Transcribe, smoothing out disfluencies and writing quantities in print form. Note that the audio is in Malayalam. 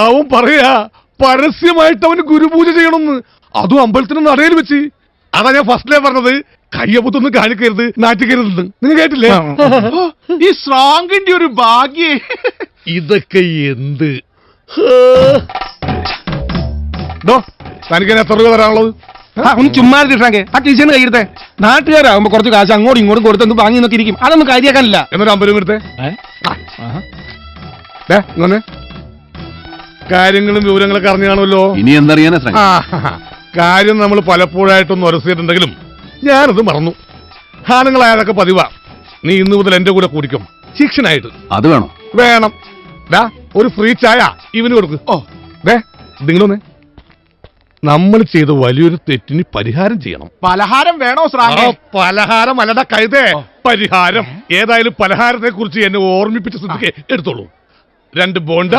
അവൻ പറയാ പരസ്യമായിട്ട് അവന് ഗുരുപൂജ ചെയ്യണമെന്ന്, അതും അമ്പലത്തിന് നടയിൽ വെച്ച്. അതാ ഞാൻ ഫസ്റ്റിലേ പറഞ്ഞത്, കയ്യപ്പത്തൊന്നും കാണിക്കരുത്, നാറ്റിക്കരുതെന്ന്. നിങ്ങൾ കേട്ടില്ലേ? ഈ സ്ട്രോങ്ങിന്റെ ഒരു ഭാഗ്യേ. ഇതൊക്കെ എന്ത്? തനിക്ക് എത്ര രൂപ തരാനുള്ളത്? ഒന്ന് ചുമ്മാ കിട്ടാങ്കെ ആ ടീച്ചറിന് കയ്യെടുത്തേ. നാട്ടുകാരാകുമ്പോ കുറച്ച് കാശ് അങ്ങോട്ടും ഇങ്ങോട്ടും കൊടുത്തൊന്ന് വാങ്ങി നോക്കി ഇരിക്കും. അതൊന്നും കാര്യാക്കാനില്ല. എന്നൊരു 50 രൂപ എടുത്തേ. ഇങ്ങനെ കാര്യങ്ങളും വിവരങ്ങളൊക്കെ അറിഞ്ഞു കാണുമല്ലോ. ഇനി എന്തറിയാനാ? കാര്യം നമ്മൾ പലപ്പോഴായിട്ടൊന്ന് ഉരസിയിട്ടുണ്ടെങ്കിലും ഞാനത് മറന്നു. ആണുങ്ങളായതൊക്കെ പതിവാ. നീ ഇന്ന് മുതൽ എന്റെ കൂടെ കൂടിക്കും, ശിക്ഷനായിട്ട്. അത് വേണം. വേണം. ഒരു ഫ്രീ ചായ ഇവന് കൊടുക്ക്. നിങ്ങളൊന്നേ, നമ്മൾ ചെയ്ത വലിയൊരു തെറ്റിന് പരിഹാരം ചെയ്യണം. പലഹാരം വേണോ സ്രാങ്കേ? പലഹാരം അല്ലട കഴുതേ, പരിഹാരം. ഏതായാലും പലഹാരത്തെ കുറിച്ച് എന്നെ ഓർമ്മിപ്പിച്ച സ്ഥിതിക്ക് എടുത്തോളൂ. 2 ബോണ്ട,